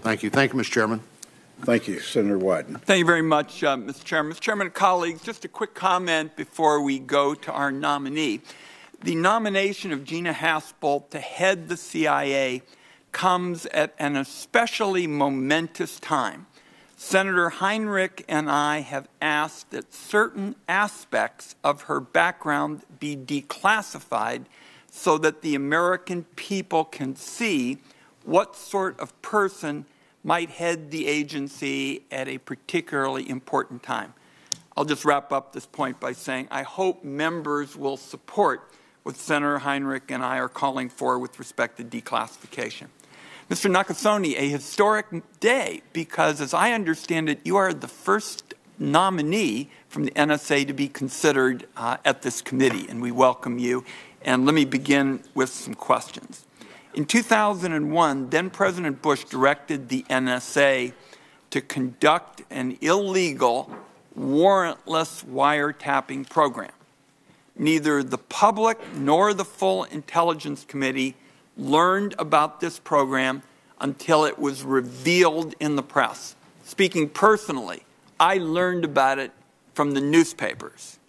Thank you. Thank you, Mr. Chairman. Thank you, Senator Wyden. Thank you very much, Mr. Chairman. Mr. Chairman, colleagues, just a quick comment before we go to our nominee. The nomination of Gina Haspel to head the CIA comes at an especially momentous time. Senator Heinrich and I have asked that certain aspects of her background be declassified so that the American people can see what sort of person might head the agency at a particularly important time. I'll just wrap up this point by saying I hope members will support what Senator Heinrich and I are calling for with respect to declassification. Mr. Nakasone, a historic day because, as I understand it, you are the first nominee from the NSA to be considered at this committee, and we welcome you. And let me begin with some questions. In 2001, then President Bush directed the NSA to conduct an illegal, warrantless wiretapping program. Neither the public nor the full Intelligence Committee learned about this program until it was revealed in the press. Speaking personally, I learned about it from the newspapers.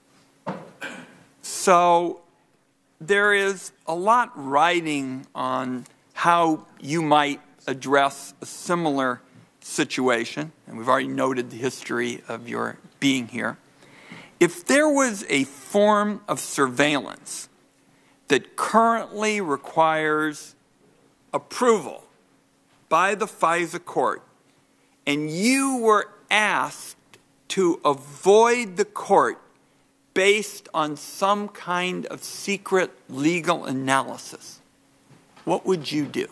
So there is a lot riding on how you might address a similar situation, and we've already noted the history of your being here. If there was a form of surveillance that currently requires approval by the FISA court, and you were asked to avoid the court based on some kind of secret legal analysis, what would you do?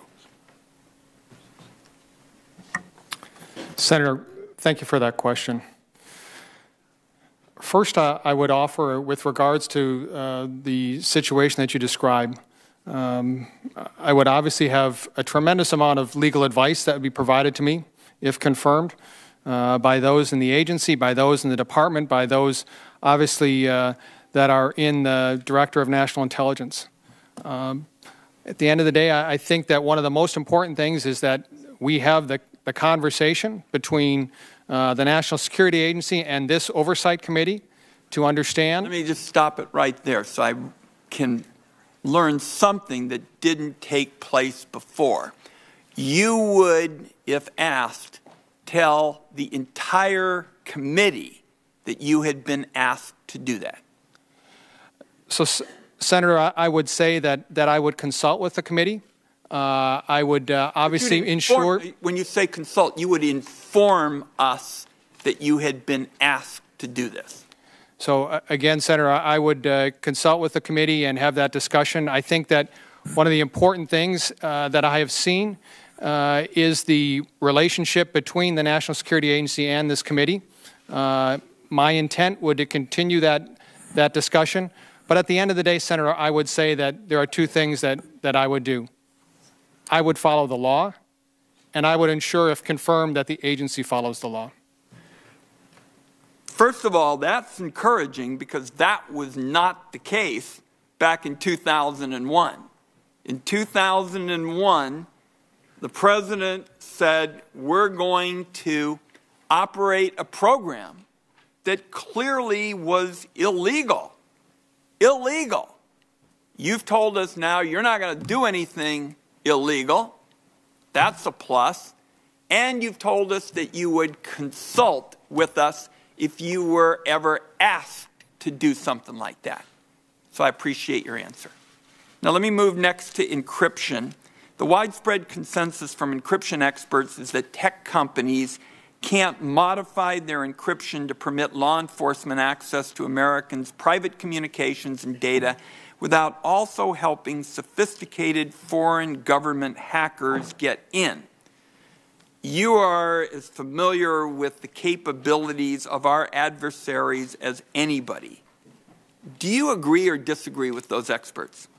Senator, thank you for that question. First, I would offer, with regards to the situation that you described, I would obviously have a tremendous amount of legal advice that would be provided to me, if confirmed, by those in the agency, by those in the department, by those, obviously, that are in the Director of National Intelligence. At the end of the day, I think that one of the most important things is that we have the conversation between the National Security Agency and this Oversight Committee to understand. Let me just stop it right there so I can learn something that didn't take place before. You would, if asked, tell the entire committee that you had been asked to do that. So, Senator, I would say that I would consult with the committee. I would obviously ensure. When you say consult, you would inform us that you had been asked to do this. So again, Senator, I would consult with the committee and have that discussion. I think that one of the important things that I have seen is the relationship between the National Security Agency and this committee. My intent would to continue that discussion. But at the end of the day, Senator, I would say that there are two things that I would do. I would follow the law, and I would ensure, if confirmed, that the agency follows the law. First of all, that's encouraging because that was not the case back in 2001. In 2001, the President said, we're going to operate a program that clearly was illegal. Illegal. You've told us now you're not going to do anything illegal. That's a plus. And you've told us that you would consult with us if you were ever asked to do something like that. So I appreciate your answer. Now let me move next to encryption. The widespread consensus from encryption experts is that tech companies can't modify their encryption to permit law enforcement access to Americans' private communications and data without also helping sophisticated foreign government hackers get in. You are as familiar with the capabilities of our adversaries as anybody. Do you agree or disagree with those experts?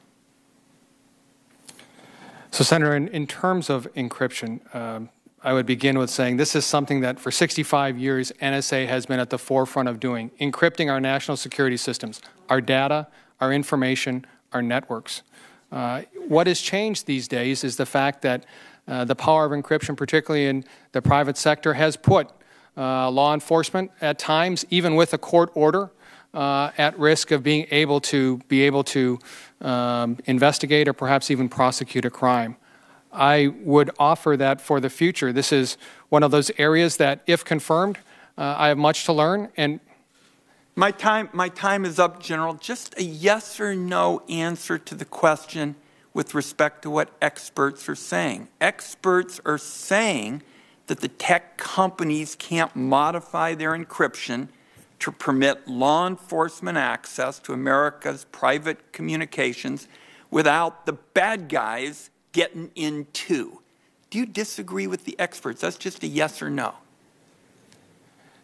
So, Senator, in terms of encryption, I would begin with saying this is something that for 65 years NSA has been at the forefront of doing, encrypting our national security systems, our data, our information, our networks. What has changed these days is the fact that The power of encryption, particularly in the private sector, has put law enforcement at times, even with a court order, at risk of being able to investigate or perhaps even prosecute a crime. I would offer that for the future. This is one of those areas that, if confirmed, I have much to learn. And my time is up, General. Just a yes or no answer to the question with respect to what experts are saying. Experts are saying that the tech companies can't modify their encryption to permit law enforcement access to America's private communications without the bad guys getting in too. Do you disagree with the experts? That's just a yes or no.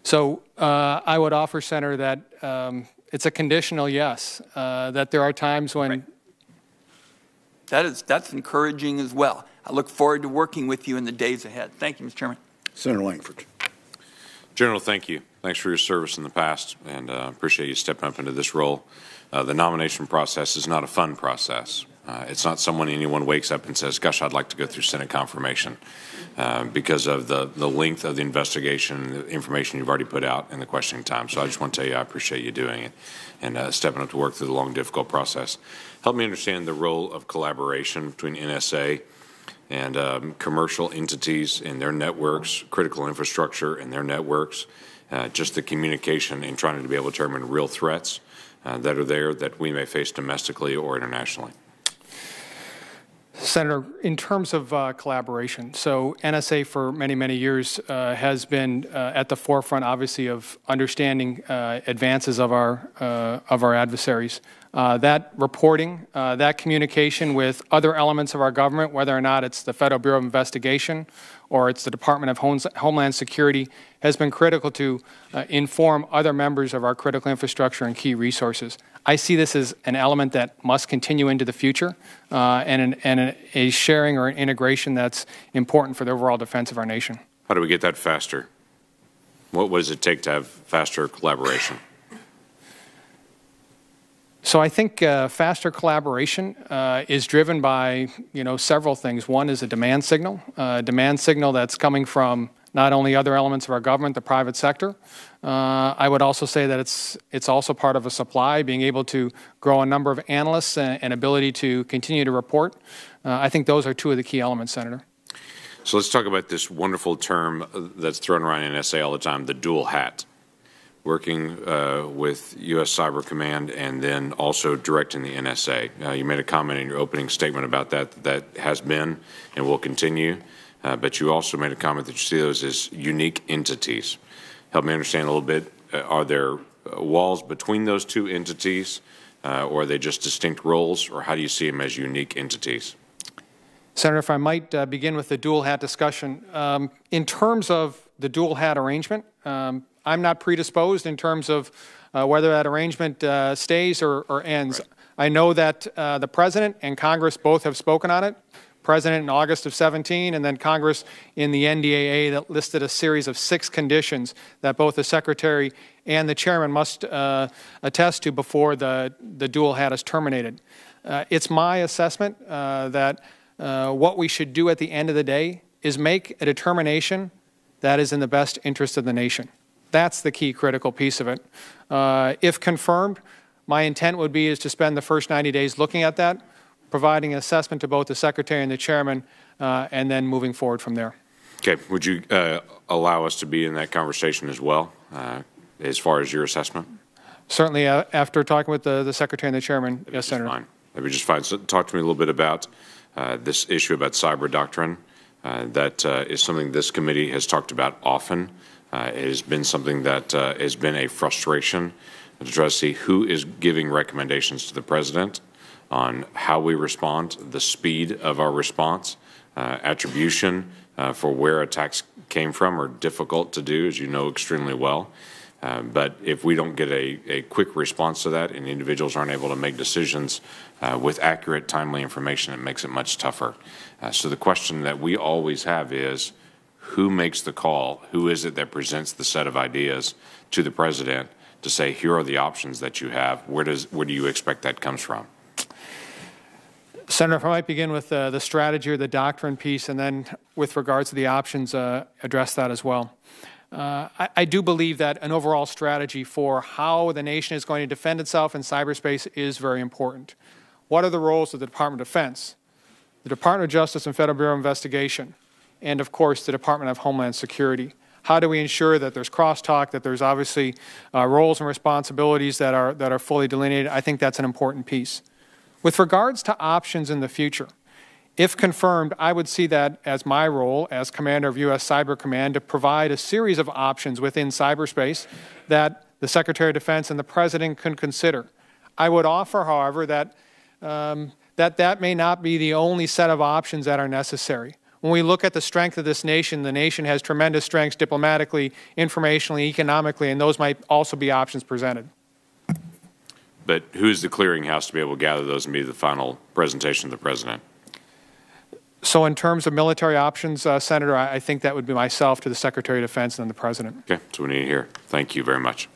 So I would offer, Senator, that it's a conditional yes, that there are times when... Right. That's encouraging as well. I look forward to working with you in the days ahead. Thank you, Mr. Chairman. Senator Langford. General, thank you. Thanks for your service in the past, and appreciate you stepping up into this role. The nomination process is not a fun process. It's not someone anyone wakes up and says, gosh, I'd like to go through Senate confirmation because of the length of the investigation, the information you've already put out, and the questioning time. So I just want to tell you I appreciate you doing it and stepping up to work through the long, difficult process. Help me understand the role of collaboration between NSA and commercial entities and their networks, critical infrastructure and their networks, just the communication in trying to be able to determine real threats that are there that we may face domestically or internationally. Senator, in terms of collaboration, so NSA for many, many years has been at the forefront, obviously, of understanding advances of our adversaries. That reporting, that communication with other elements of our government, whether or not it's the Federal Bureau of Investigation or it's the Department of Homeland Security, has been critical to inform other members of our critical infrastructure and key resources. I see this as an element that must continue into the future and a sharing or an integration that's important for the overall defense of our nation. How do we get that faster? What does it take to have faster collaboration? So I think faster collaboration is driven by, several things. One is a demand signal that's coming from not only other elements of our government, the private sector. I would also say that it's also part of a supply, being able to grow a number of analysts and ability to continue to report. I think those are two of the key elements, Senator. So let's talk about this wonderful term that's thrown around in NSA all the time, the dual hat. Working with U.S. Cyber Command and then also directing the NSA. You made a comment in your opening statement about that has been and will continue, but you also made a comment that you see those as unique entities. Help me understand a little bit. Are there walls between those two entities, or are they just distinct roles, or how do you see them as unique entities? Senator, if I might begin with the dual hat discussion. In terms of the dual hat arrangement, I'm not predisposed in terms of whether that arrangement stays or ends. Right. I know that the President and Congress both have spoken on it. President in August of 17, and then Congress in the NDAA that listed a series of 6 conditions that both the Secretary and the Chairman must attest to before the dual hat is terminated. It's my assessment that what we should do at the end of the day is make a determination that is in the best interest of the nation. That's the key critical piece of it. If confirmed, my intent would be to spend the first 90 days looking at that, providing an assessment to both the Secretary and the Chairman, and then moving forward from there. Okay. Would you allow us to be in that conversation as well, as far as your assessment? Certainly. After talking with the Secretary and the Chairman, yes, Senator. Fine. That'd be just fine. So talk to me a little bit about this issue about cyber doctrine. That is something this committee has talked about often. It has been something that has been a frustration to try to see who is giving recommendations to the President on how we respond, the speed of our response, attribution for where attacks came from are difficult to do, as you know extremely well. But if we don't get a quick response to that and individuals aren't able to make decisions with accurate, timely information, it makes it much tougher. So the question that we always have is, who makes the call? Who is it that presents the set of ideas to the President to say, here are the options that you have? Where do you expect that comes from? Senator, if I might begin with the strategy or the doctrine piece, and then with regards to the options, address that as well. I do believe that an overall strategy for how the nation is going to defend itself in cyberspace is very important. What are the roles of the Department of Defense, the Department of Justice and Federal Bureau of Investigation, and of course the Department of Homeland Security? How do we ensure that there's crosstalk, that there's obviously roles and responsibilities that are fully delineated? I think that's an important piece. With regards to options in the future, if confirmed, I would see that as my role as commander of U.S. Cyber Command to provide a series of options within cyberspace that the Secretary of Defense and the President can consider. I would offer, however, that that may not be the only set of options that are necessary. When we look at the strength of this nation, the nation has tremendous strengths diplomatically, informationally, economically, and those might also be options presented. But who's the clearinghouse to be able to gather those and be the final presentation of the President? So in terms of military options, Senator, I think that would be myself to the Secretary of Defense and then the President. Okay, that's what we need to hear. Thank you very much.